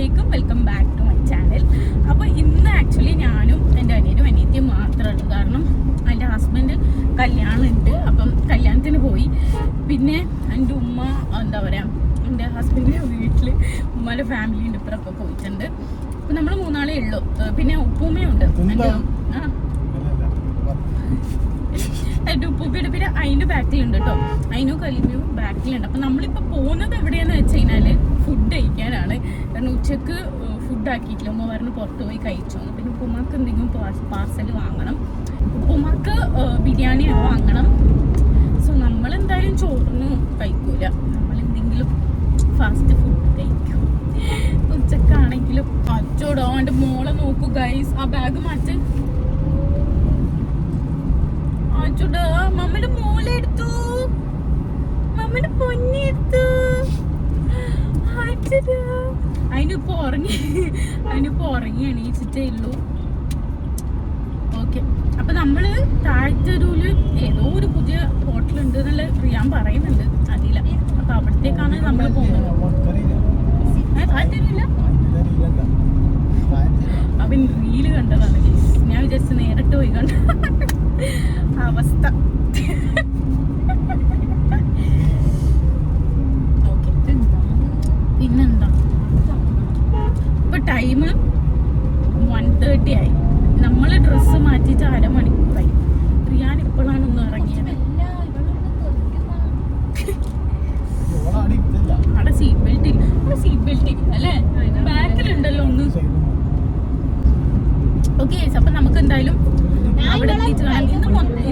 അസ്സലാമലൈക്കും, welcome back to my channel. അപ്പോൾ ഇന്ന് ആക്ച്വലി ഞാനും എൻ്റെ അനിയനും അനിയത്തിയും മാത്രമേ ഉള്ളൂ. കാരണം എൻ്റെ ഹസ്ബൻഡ് കല്യാണമുണ്ട്, അപ്പം കല്യാണത്തിന് പോയി. പിന്നെ എൻ്റെ ഉമ്മ എന്താ പറയുക, എൻ്റെ ഹസ്ബൻഡിൻ്റെ വീട്ടിൽ ഉമ്മയുടെ ഫാമിലീൻ്റെ ഇപ്പുറമൊക്കെ പോയിട്ടുണ്ട്. അപ്പം നമ്മൾ മൂന്നാളേ ഉള്ളൂ. പിന്നെ ഉപ്പുമ്മയുണ്ട്, എൻ്റെ ഉപ്പൂപ്പയുടെ പിന്നെ അതിൻ്റെ ബാക്കിലുണ്ട് കേട്ടോ. അതിനും കലിമയും ബാക്കിലുണ്ട്. അപ്പം നമ്മളിപ്പോൾ പോകുന്നത് എവിടെയാന്ന് വെച്ച് കഴിഞ്ഞാൽ ഫുഡ് കഴിക്കാനാണ്. കാരണം ഉച്ചക്ക് ഫുഡ് ആക്കിയിട്ടില്ല, ഉമ്മ പറഞ്ഞ് പുറത്ത് പോയി കഴിച്ചു. പിന്നെ ഉപ്പുമാക്ക് എന്തെങ്കിലും പാർസൽ വാങ്ങണം, ഉപ്പുമാക്ക് ബിരിയാണി വാങ്ങണം. സോ നമ്മളെന്തായാലും ചോറിന് കഴിക്കൂല, നമ്മളെന്തെങ്കിലും ഫാസ്റ്റ് ഫുഡ് കഴിക്കും. ഉച്ചക്കാണെങ്കിലും അച്ചോടോ എൻ്റെ മോളെ നോക്കൂ ഗൈസ്, ആ ബാഗ് മാറ്റ്. അച്ചോടാ മമ്മയുടെ മോളെ എടുത്തു, മമ്മയുടെ പൊന്നെ എടുത്തു. അതിനിപ്പോ ഉറങ്ങി എണീച്ചിട്ടേ ഉള്ളൂ. ഓക്കെ, അപ്പൊ നമ്മള് താഴ്ത്തരൂല് ഏതോ ഒരു പുതിയ ഹോട്ടൽ ഉണ്ട് എന്നുള്ള റിയാൻ പറയുന്നുണ്ട്, അറിയില്ല. അപ്പൊ അവിടത്തേക്കാണ് നമ്മൾ പോകുന്നത്. താഴ്ത്തരൂല്ല, അവൻ റീല് കണ്ടതാണ്. ഞാൻ വിചാരിച്ചു നേരിട്ട് പോയി കണ്ട അവസ്ഥ. പിന്നെന്താ, ഇപ്പൊ ടൈം 1:30 ആയി. നമ്മള് ഡ്രസ്സ് മാറ്റിയിട്ട് അരമണിക്കൂറായി. റിയാൻ ഇപ്പോഴാണ് ഒന്ന് ഇറങ്ങിയത്. അവിടെ സീറ്റ് ബെൽറ്റ് ഇല്ല അല്ലേ, ബാക്കിലുണ്ടല്ലോ ഒന്ന്. ഓക്കെ, അപ്പൊ നമുക്ക് എന്തായാലും അവിടെ എത്തിയിട്ട്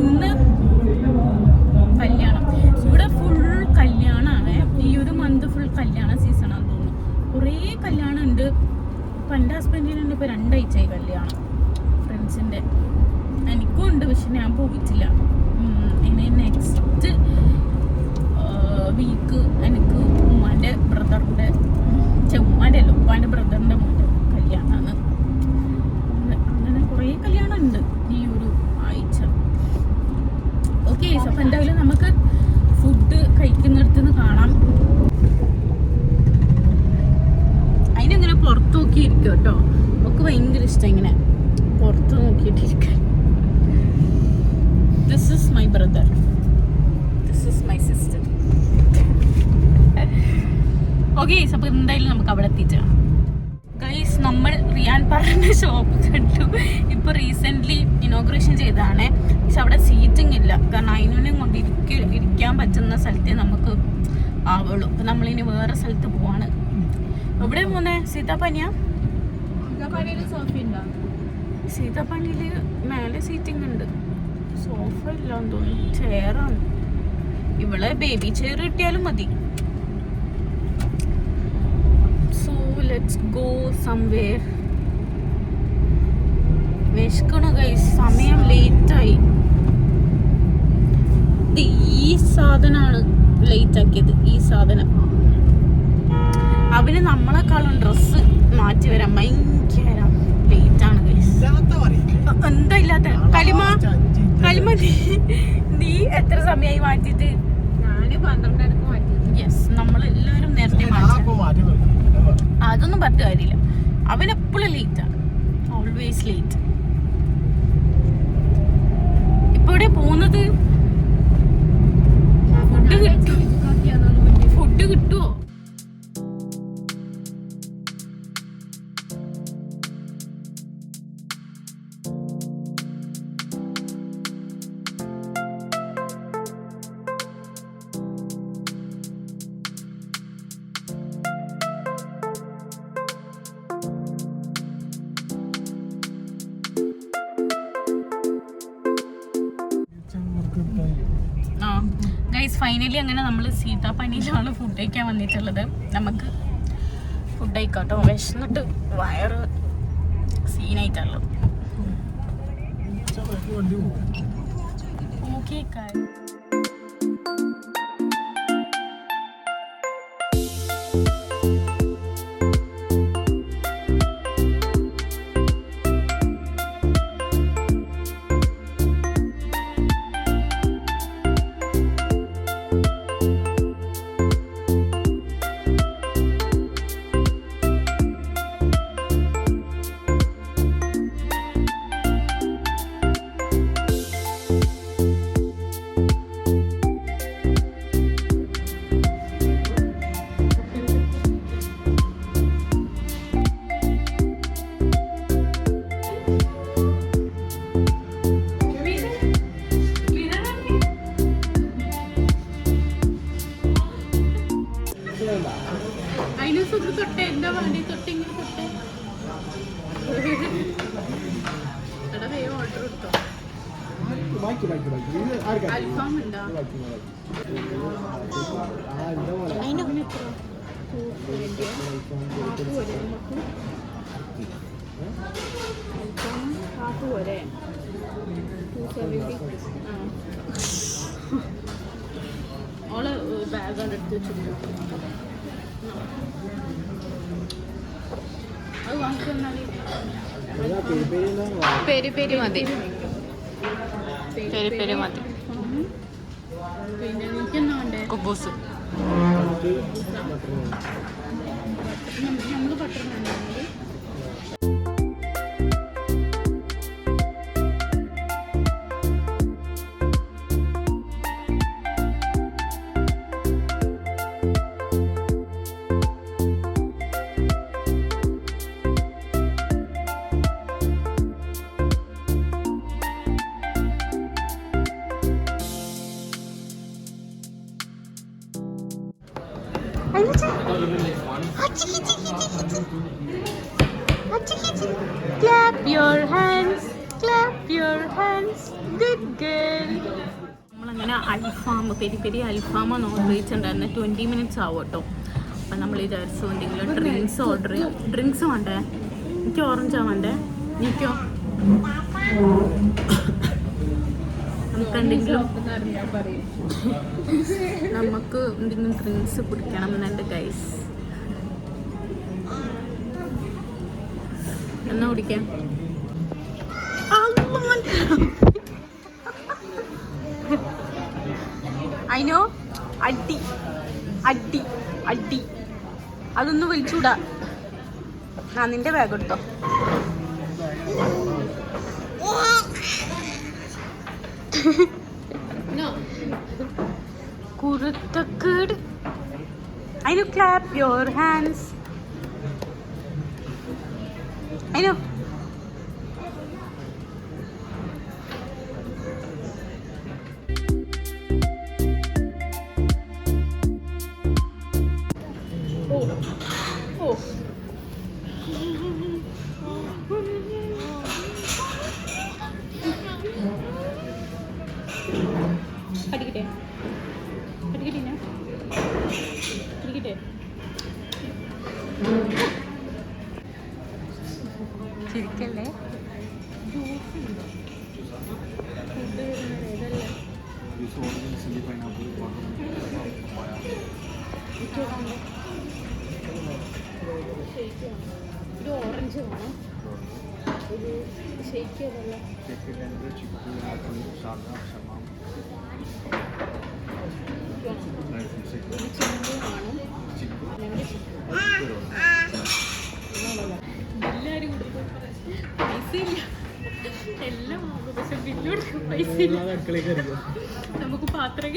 ഇന്ന് കല്യാണം, ഇവിടെ ഫുൾ കല്യാണമാണ്. ഈ ഒരു മന്ത് ഫുൾ കല്യാണ സീസണാന്ന് തോന്നുന്നു. കുറേ കല്യാണം ഉണ്ട്. ഇപ്പം എൻ്റെ ഹസ്ബൻഡിനുണ്ട് ഇപ്പോൾ 2 ആഴ്ചയായി കല്യാണം, ഫ്രണ്ട്സിൻ്റെ. എനിക്കും ഉണ്ട്, പക്ഷെ ഞാൻ പോയിട്ടില്ല. ഇനി നെക്സ്റ്റ് വീക്ക് എനിക്ക് ഉമ്മാൻ്റെ ബ്രദറിൻ്റെ, ഉമ്മാൻ്റെ അല്ല ഉപ്പാൻ്റെ ബ്രദറിൻ്റെ മോൻ്റെ കല്യാണമാണ്. അങ്ങനെ കുറേ കല്യാണം ഉണ്ട് ഈ ഒരു ആഴ്ച. ഓക്കെ, അപ്പം എന്തായാലും നമുക്ക് ഫുഡ് കഴിക്കുന്നിടത്തുനിന്ന് കാണാം. അതിനിങ്ങനെ പുറത്ത് നോക്കിയിരിക്കും കേട്ടോ. നമുക്ക് ഭയങ്കര ഇഷ്ടം ഇങ്ങനെ പുറത്ത് നോക്കിയിട്ടിരിക്കാൻ. This is my brother, this is my sister. Okay, അപ്പോൾ എന്തായാലും നമുക്ക് അവിടെ എത്തിച്ചാണ്. ഗൈസ്, നമ്മൾ റിയാൻ പറഞ്ഞ ഷോപ്പ് കണ്ടു. ഇപ്പോൾ റീസെൻ്റ്ലി ഇനോഗ്രേഷൻ ചെയ്തതാണ്. പക്ഷെ അവിടെ സീറ്റിംഗ് ഇല്ല, കാരണം അതിനും കൊണ്ട് ഇരിക്കാൻ പറ്റുന്ന സ്ഥലത്തേ നമുക്ക് ആവുള്ളൂ. അപ്പം നമ്മളിനി വേറെ സ്ഥലത്ത് പോവാണ്. എവിടെ പോകുന്നേ? സീതാപ്പനിയാ? സീതാപ്പനിയിൽ മേലെ സീറ്റിംഗ് ഉണ്ട്, സോഫ ഇല്ലാന്ന് തോന്നുന്നു, ചെയറാണ്. ഇവിടെ ബേബി ചെയർ കിട്ടിയാലും മതി. So let's go somewhere. വിശക്കണു ഗൈസ്, സമയം ലേറ്റായി. ഈ സാധനമാണ് ലേറ്റ് ആക്കിയത്. ഈ സാധനം അവന് നമ്മളെക്കാളും ഡ്രസ്സ് മാറ്റി വരാൻ ഭയങ്കര ലേറ്റ് ആണ് ഗൈസ്. എന്താ ഇല്ലാത്ത കലിമ നീ എത്ര സമയമായി മാറ്റിയിട്ട്? ഞാന് 12:30 മാറ്റി. യെസ്, നമ്മളെല്ലാവരും നേരത്തെ മാറ്റി. അതൊന്നും പറഞ്ഞ കാര്യമില്ല, അവനെപ്പോഴും ലേറ്റാണ്, ഓൾവേസ് ലേറ്റ്. ഇപ്പൊ ഇവിടെ പോകുന്നത് ഫുഡ് കിട്ടുമോ? ഗൈസ്, ഫൈനലി അങ്ങനെ നമ്മൾ സീതാപ്പനിയിലാണ് ഫുഡ് കഴിക്കാൻ വന്നിട്ടുള്ളത്. നമുക്ക് ഫുഡ് കഴിക്കാട്ടോ, വിശന്നിട്ട് വയറ് സീനായിട്ടുള്ളത്. ഓക്കെ, അതിന് സുഖം തൊട്ടേ എന്താ വേണ്ടി തൊട്ട് ഇങ്ങനെ തൊട്ടേ ഇവിടെ വേഗം ഓർഡർ കൊടുത്തോ. അൽഫാം ഉണ്ടോ? പോരെ ഓള് ബാഗ് എടുത്ത് വെച്ചിട്ടുണ്ട്. അത് വാങ്ങിച്ചു തന്നാല് പെരി പെരി മതി. പെരി പെരി മതി. പിന്നെ എനിക്കെന്നാ വേണ്ടേ? കുബൂസ്. നമ്മള് ബട്ടർ വേണ്ടത്. Clap your hands, clap your hands, good girl. നമ്മളങ്ങനെ അൽഫാം പെരി പെരി അൽഫാമാണ് ഓർഡർ ചെയ്തിട്ടുണ്ടായിരുന്നത്. 20 minutes ആവും കേട്ടോ. അപ്പം നമ്മൾ വിചാരിച്ചു എന്തെങ്കിലും ഡ്രിങ്ക്സ് ഓർഡർ ചെയ്യും. ഡ്രിങ്ക്സ് വേണ്ടേ? എനിക്ക് ഓറഞ്ചാ വേണ്ടേ? എനിക്കോ? നമുക്ക് എന്തെങ്കിലും ഡ്രിങ്ക്സ് കുടിക്കണം എന്നുണ്ട് ഗൈസ്. എന്നാ കുടിക്കാം? അയിനോ അടി അടി അടി അതൊന്ന് വിളിച്ചൂടാ. ആ നിന്റെ ബാഗ് എടുത്തോ. കുരുത്തക്കേട്. അയിനു ക്ലാപ്പ് യുവർ ഹാൻഡ്സ്. അയിനു അടിക്കട്ടെ അടിക്കട്ടെ അടിക്കട്ടെ. ചിരിക്കല്ലേ? ഒരു ഓറഞ്ച് വേണം. ഒരു ഷേക്ക് ചെയ്തല്ലോ. ഒരു ചിക്കൻ വേണം. ബില്ലാരും കൊടുക്കും. പൈസ ഇല്ല. എല്ലാം വാങ്ങും പക്ഷെ ബില്ല് കൊടുക്കും പൈസ ഇല്ല. നമുക്ക് പാത്രം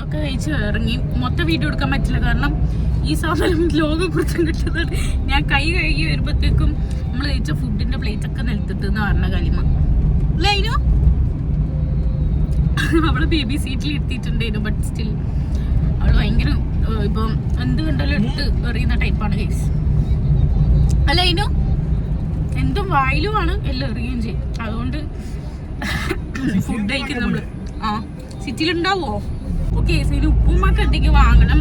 ഒക്കെ കഴിച്ച് ഇറങ്ങി. മൊത്തം വീഡിയോ എടുക്കാൻ പറ്റില്ല കാരണം ഈ സാധനം ലോകകൃത്യം കിട്ടുന്നത്. ഞാൻ കൈ കഴുകി വരുമ്പോഴത്തേക്കും നമ്മൾ കഴിച്ച ഫുഡിന്റെ പ്ലേറ്റ് ഒക്കെ നിലത്തിട്ട് എന്ന് പറഞ്ഞ കലിമ ലൈനോ. അവള് ബേബി സീറ്റിൽ എത്തിയിട്ടുണ്ടായിരുന്നു. ബട്ട് സ്റ്റിൽ അവള് ഭയങ്കര ഇപ്പം എന്ത് കണ്ടാലും എടുത്ത് എറിയുന്ന ടൈപ്പാണ് ഗൈസ്. അല്ല ഇനോ എന്തും വായിലുമാണ് എല്ലാം എറിയുകയും ചെയ്യും. അതുകൊണ്ട് ഫുഡ് കഴിക്കുന്നത് നമ്മള് സിറ്റിയിലുണ്ടാവോ? ഓക്കെ ഇതിന് ഉപ്പുമൊക്കെ എന്തെങ്കിലും വാങ്ങണം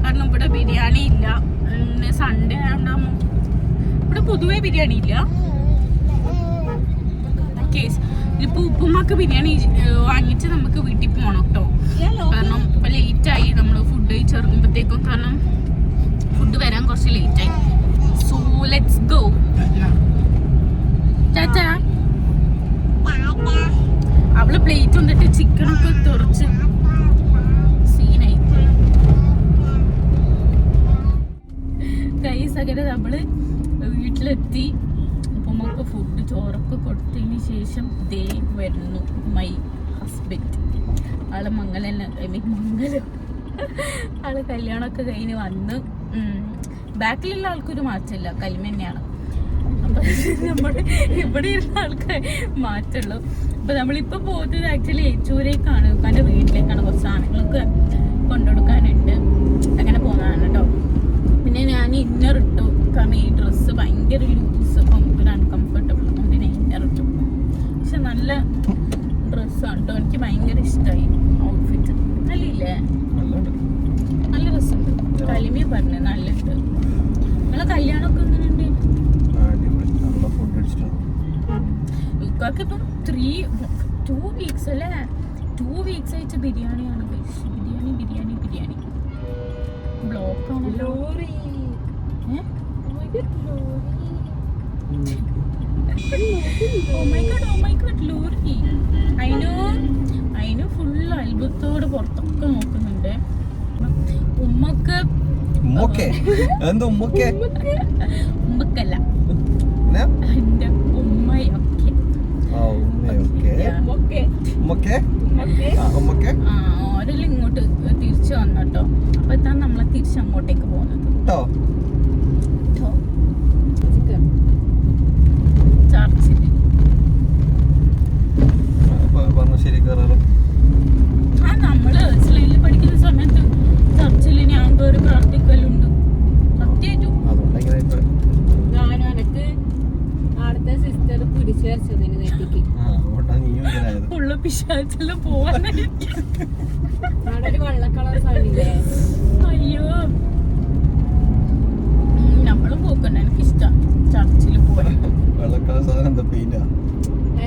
കാരണം ഇവിടെ ബിരിയാണി ഇല്ല. സൺഡേ ആയതുകൊണ്ടാകുമ്പോൾ ഇവിടെ പൊതുവേ ബിരിയാണി ഇല്ല. ഓക്കെ ഇതിപ്പോ ഉപ്പുമാക്ക് ബിരിയാണി വാങ്ങിച്ച് നമുക്ക് വീട്ടിൽ പോകണം കേട്ടോ. കാരണം ഇപ്പൊ ലേറ്റായി നമ്മൾ ഫുഡ് കഴിച്ചിറങ്ങുമ്പോഴത്തേക്കും. കാരണം ടാറ്റാ. അവള് പ്ലേറ്റ് വന്നിട്ട് ചിക്കനൊക്കെ തുറച്ച് സീനായി ഗൈസ്. അങ്ങനെ നമ്മള് വീട്ടിലെത്തി. ഉമ്മക്ക് ഫുഡ് ചോറൊക്കെ കൊടുത്തതിന് ശേഷം ദേ വരുന്നു മൈ ഹസ്ബൻഡ്. ആള് മംഗലം ആള് കല്യാണമൊക്കെ കഴിഞ്ഞ് വന്ന്. ബാക്കിലുള്ള ആൾക്കൊരു മാറ്റമില്ല, കലിമ തന്നെയാണ്. അപ്പൊ നമ്മുടെ ഇവിടെ ഇരുന്ന ആൾക്ക് മാറ്റുള്ളൂ. അപ്പൊ നമ്മളിപ്പോ പോകുന്നത് ആക്ച്വലി ഏച്ചൂരേക്കാണ്, ഉപ്പാന്റെ വീട്ടിലേക്കാണ്. കുറച്ച് സാധനങ്ങളൊക്കെ കൊണ്ടുകൊടുക്കാനുണ്ട്, അങ്ങനെ പോകുന്നതാണ് കേട്ടോ. പിന്നെ ഞാൻ ഇന്നർ ഇട്ടു, കാരണം ഈ ഡ്രസ്സ് ഭയങ്കര ലൂസ്, അപ്പം ഒരു അൺകംഫർട്ടബിൾ. അതിന് ഇന്നർ ഇട്ടു. പക്ഷെ നല്ല ഡ്രസ്സാണ് കേട്ടോ, എനിക്ക് ഭയങ്കര ഇഷ്ടമായി ഔട്ട്ഫിറ്റ്. നല്ലില്ലേ? നല്ല രസമുണ്ട്. കലിമി പറഞ്ഞു നല്ലുണ്ട്. നിങ്ങളെ കല്യാണമൊക്കെ എങ്ങനെയുണ്ട്? ഇപ്പം 2 വീക്സ് അല്ലേ? 2 വീക്സ് ആയിട്ട് ബിരിയാണിയാണ്. ബിരിയാണി ബ്ലോക്കാണ്. Lorry lorry. അതിന് ഫുള്ള് അത്ഭുതത്തോടെ പുറത്തൊക്കെ നോക്കുന്നുണ്ട്. ഉമ്മക്കല്ല, എന്റെ ഉമ്മയൊക്കെ ഓരെല്ലാം ഇങ്ങോട്ട് തിരിച്ചു വന്നോട്ടോ. അപ്പൊ ഇതാണ് നമ്മളെ തിരിച്ച് അങ്ങോട്ടേക്ക് പോകുന്നത്. ചർച്ചില് നമ്മള് ഇസ്ലാമിൽ പഠിക്കുന്ന സമയത്ത് ചർച്ചിൽ ഞാൻ കയറി പ്രാർത്ഥിക്കലുണ്ട്. സത്യമായിട്ടും സിസ്റ്റർ പിടിച്ചു വരച്ചതിന് നെറ്റിക്ക് ഉള്ള പിശാചെല്ലാം പോവാനായിട്ട്. അവിടെ ഒരു വെള്ള കളർ സാധനമില്ലേ? അയ്യോ, നമ്മളും പോക്കണ്ട. എനിക്കിഷ്ടം ചർച്ചിൽ പോവാൻ.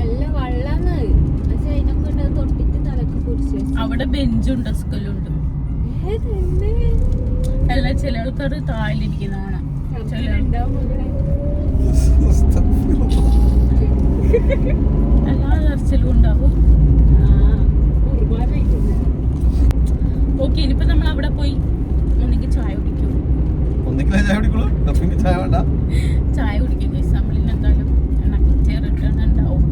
എല്ലാം വെള്ളാന്ന്. പക്ഷെ അതിനൊക്കെ തൊട്ടിട്ട് തലക്ക് പിടിച്ചു. അവിടെ ബെഞ്ചും ഡെസ്കലും ഉണ്ട്. അല്ല, ചില ആൾക്കാർ താഴെയിരിക്കുന്നതാണ്. എല്ലാ ചർച്ചിലും ഉണ്ടാവും. ഓക്കെ, ഇനിയിപ്പോ നമ്മൾ അവിടെ പോയി ഒന്നെങ്കിൽ ചായ കുടിക്കും. ചായ കുടിക്കും ഗൈസ്. നമ്മളിൽ എന്തായാലും റിട്ടേൺ ഉണ്ടാവും.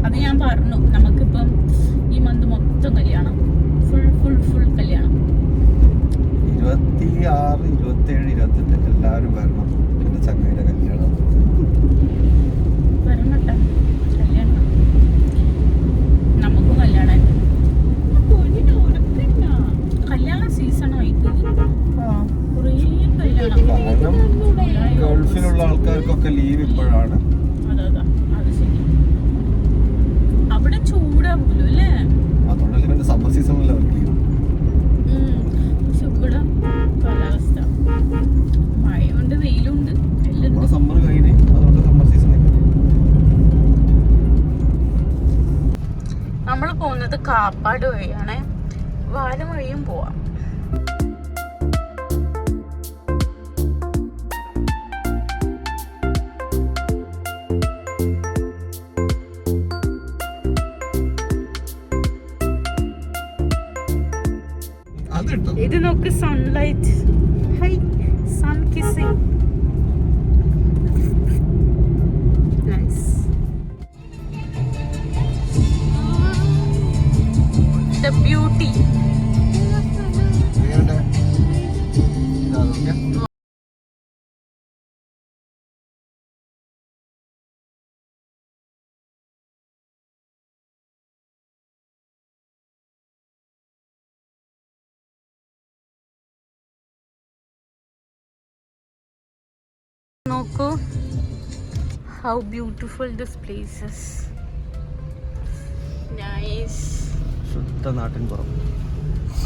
അത് ഞാൻ പറഞ്ഞു, നമുക്കിപ്പം ഈ മന്ത് മൊത്തം കല്യാണം, ഫുൾ കല്യാണം. 26, 27, 28 എല്ലാവരും വരണം. എന്റെ ചങ്ങയുടെ കല്യാണം വരണട്ടെ. കല്യാണം നമുക്കും കല്യാണം. കല്യാണ സീസൺ ആയിട്ട് കുറേ കല്യാണം. ഗൾഫിലുള്ള ആൾക്കാർക്കൊക്കെ ലീവ് ഇപ്പോഴാണ്. അതാ അത് ശരി. അവിടെ ചൂടാവൂലോ അല്ലേ? അതുകൊണ്ടല്ലേ പിന്നെ സമ്മർ സീസണിൽ അവർക്ക് ലീവ്. പക്ഷെ ഇവിടെ കാലാവസ്ഥ മഴയുണ്ട്, വെയിലുണ്ട്, എല്ലാം. സമ്മർ കഴിഞ്ഞ് അതുകൊണ്ട് സമ്മർ സീസൺ. നമ്മൾ പോകുന്നത് കാപ്പാട് വഴിയാണ്. വാരം വഴിയും പോവാം. ഇത് നോക്ക്, sunlight. Hi, sun kissing. Nice. The beauty. നോക്കൂ, how beautiful this place is. Nice. ശുദ്ധ നാട്ടിൻ പുറം.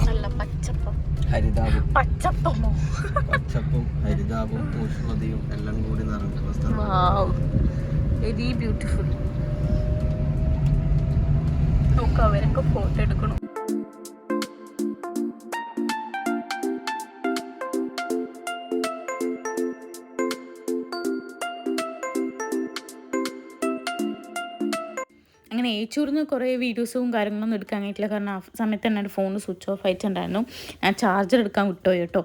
നല്ല പച്ചപ്പം. ഹരിതാപം. പച്ചപ്പമോ? പച്ചപ്പും ഹരിതാപവും ഊഷ്മതയും എല്ലാം കൂടി നിറഞ്ഞ സ്ഥലം. Wow, very beautiful. നോക്കാം, അവരൊക്കെ ഫോട്ടോ എടുക്കണം. ഏച്ചൂർന്ന് കുറേ വീഡിയോസും കാര്യങ്ങളൊന്നും എടുക്കാൻ കഴിഞ്ഞിട്ടില്ല. കാരണം ആ സമയത്ത് തന്നെ എൻ്റെ ഫോൺ സ്വിച്ച് ഓഫ് ആയിട്ടുണ്ടായിരുന്നു. ഞാൻ ചാർജർ എടുക്കാൻ വിട്ടുപോയി കേട്ടോ.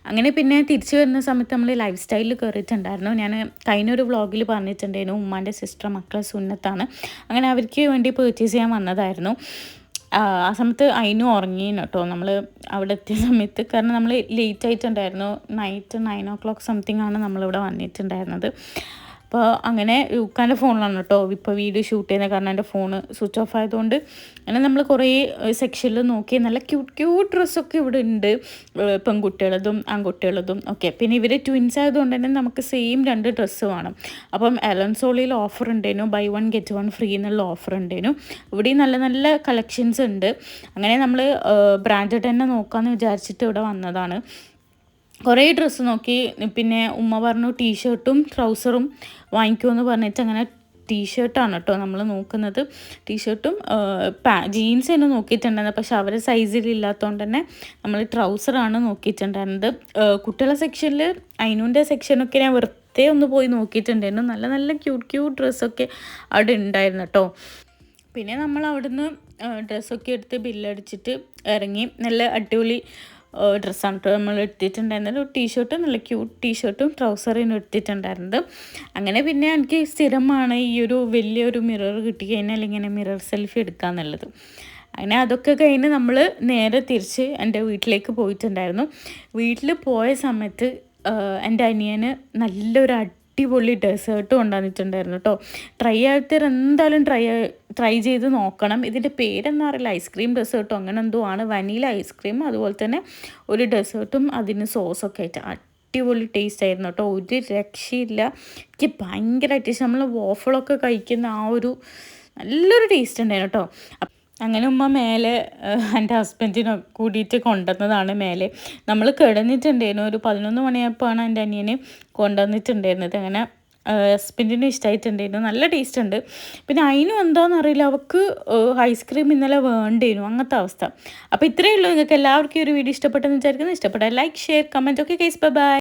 അങ്ങനെ പിന്നെ തിരിച്ച് വരുന്ന സമയത്ത് നമ്മൾ ലൈഫ് സ്റ്റൈലിൽ കയറിയിട്ടുണ്ടായിരുന്നു. ഞാൻ കഴിഞ്ഞൊരു വ്ളോഗിൽ പറഞ്ഞിട്ടുണ്ടായിരുന്നു ഉമ്മാൻ്റെ സിസ്റ്റർ മക്കളെ സുന്നത്താണ്. അങ്ങനെ അവർക്ക് വേണ്ടി പർച്ചേസ് ചെയ്യാൻ വന്നതായിരുന്നു. ആ സമയത്ത് അതിനും ഉറങ്ങി കേട്ടോ നമ്മൾ അവിടെ എത്തിയ സമയത്ത്. കാരണം നമ്മൾ ലേറ്റ് ആയിട്ടുണ്ടായിരുന്നു. നൈറ്റ് 9 o'clock സംതിങ് ആണ് നമ്മളിവിടെ വന്നിട്ടുണ്ടായിരുന്നത്. അപ്പോൾ അങ്ങനെ യൂക്കാൻ്റെ ഫോണിലാണ് കേട്ടോ ഇപ്പോൾ വീഡിയോ ഷൂട്ട് ചെയ്യുന്നത്. കാരണം എൻ്റെ ഫോണ് സ്വിച്ച് ഓഫ് ആയതുകൊണ്ട് അങ്ങനെ നമ്മൾ കുറേ സെക്ഷനിൽ നോക്കി. നല്ല ക്യൂട്ട് ഡ്രസ്സൊക്കെ ഇവിടെ ഉണ്ട്, പെൺകുട്ടികളതും ആൺകുട്ടികളതും ഒക്കെ. പിന്നെ ഇവർ ട്വിൻസ് ആയതുകൊണ്ട് തന്നെ നമുക്ക് സെയിം 2 ഡ്രസ്സ് വേണം. അപ്പം എലൻസോളിയിൽ ഓഫർ ഉണ്ടായിരുന്നു, ബൈ 1 get 1 ഫ്രീ എന്നുള്ള ഓഫർ ഉണ്ടായിരുന്നു. ഇവിടെയും നല്ല നല്ല കളക്ഷൻസ് ഉണ്ട്. അങ്ങനെ നമ്മൾ ബ്രാൻഡഡ് തന്നെ നോക്കാമെന്ന് വിചാരിച്ചിട്ട് ഇവിടെ വന്നതാണ്. കുറേ ഡ്രസ്സ് നോക്കി. പിന്നെ ഉമ്മ പറഞ്ഞു ടീഷർട്ടും ട്രൗസറും വാങ്ങിക്കുമെന്ന് പറഞ്ഞിട്ട് അങ്ങനെ ടീഷർട്ടാണ് കേട്ടോ നമ്മൾ നോക്കുന്നത്. ടീഷർട്ടും ജീൻസ് തന്നെ നോക്കിയിട്ടുണ്ടായിരുന്നത്. പക്ഷെ അവരെ സൈസിലില്ലാത്തതുകൊണ്ട് തന്നെ നമ്മൾ ട്രൗസറാണ് നോക്കിയിട്ടുണ്ടായിരുന്നത്. കുട്ടികളുടെ സെക്ഷനിൽ അയിനൂൻ്റെ സെക്ഷനൊക്കെ ഞാൻ വെറുതെ ഒന്ന് പോയി നോക്കിയിട്ടുണ്ടായിരുന്നു. നല്ല നല്ല ക്യൂട്ട് ഡ്രസ്സൊക്കെ അവിടെ ഉണ്ടായിരുന്നു കേട്ടോ. പിന്നെ നമ്മൾ അവിടുന്ന് ഡ്രസ്സൊക്കെ എടുത്ത് ബില്ലടിച്ചിട്ട് ഇറങ്ങി. നല്ല അടിപൊളി ഡ്രസ്സാണ് കേട്ടോ നമ്മൾ എടുത്തിട്ടുണ്ടായിരുന്നത്. ടീഷർട്ടും നല്ല ക്യൂട്ട് ടീഷർട്ടും ട്രൗസറിനും എടുത്തിട്ടുണ്ടായിരുന്നത്. അങ്ങനെ പിന്നെ എനിക്ക് സ്ഥിരമാണ് ഈ ഒരു വലിയൊരു മിറർ കിട്ടിക്കഴിഞ്ഞാൽ ഇങ്ങനെ മിറർ സെൽഫി എടുക്കാമെന്നുള്ളത്. അങ്ങനെ അതൊക്കെ കഴിഞ്ഞ് നമ്മൾ നേരെ തിരിച്ച് എൻ്റെ വീട്ടിലേക്ക് പോയിട്ടുണ്ടായിരുന്നു. വീട്ടിൽ പോയ സമയത്ത് എൻ്റെ അനിയന് നല്ലൊരു അടിപൊളി ഡെസേർട്ട് കൊണ്ടുവന്നിട്ടുണ്ടായിരുന്നു കേട്ടോ. ട്രൈ ആയിട്ട് എന്തായാലും ട്രൈ ചെയ്ത് നോക്കണം. ഇതിൻ്റെ പേരെന്താ അറിയില്ല, ഐസ്ക്രീം ഡെസേർട്ടോ അങ്ങനെ എന്തോ ആണ്. വനീല ഐസ്ക്രീം അതുപോലെ തന്നെ ഒരു ഡെസേർട്ടും അതിന് സോസൊക്കെ ആയിട്ട് അടിപൊളി ടേസ്റ്റ് ആയിരുന്നു കേട്ടോ. ഒരു രക്ഷയില്ല. എനിക്ക് ഭയങ്കരമായിട്ട് ഇഷ്ടം. നമ്മൾ വോഫിളൊക്കെ കഴിക്കുന്ന ആ ഒരു നല്ലൊരു ടേസ്റ്റ് ഉണ്ടായിരുന്നു കേട്ടോ. അങ്ങനെ ഉമ്മ മേലെ എൻ്റെ ഹസ്ബൻഡിനെ കൂടിയിട്ട് കൊണ്ടുവന്നതാണ്. മേലെ നമ്മൾ കിടന്നിട്ടുണ്ടായിരുന്നു. ഒരു 11 മണിയായപ്പോഴാണ് എൻ്റെ അനിയന് കൊണ്ടുവന്നിട്ടുണ്ടായിരുന്നത്. അങ്ങനെ ഹസ്ബൻഡിന് ഇഷ്ടമായിട്ടുണ്ടായിരുന്നു. നല്ല ടേസ്റ്റ് ഉണ്ട്. പിന്നെ അതിനും എന്താണെന്നറിയില്ല, അവൾക്ക് ഐസ്ക്രീം ഇന്നലെ വേണ്ടിയിരുന്നു, അങ്ങനത്തെ അവസ്ഥ. അപ്പോൾ ഇത്രയേ ഉള്ളൂ. നിങ്ങൾക്ക് എല്ലാവർക്കും ഈ ഒരു വീഡിയോ ഇഷ്ടപ്പെട്ടെന്ന് വിചാരിക്കുന്നു. ഇഷ്ടപ്പെട്ടാൽ ലൈക്ക് ഷെയർ കമൻറ്റ് ഒക്കെ. Guys bye.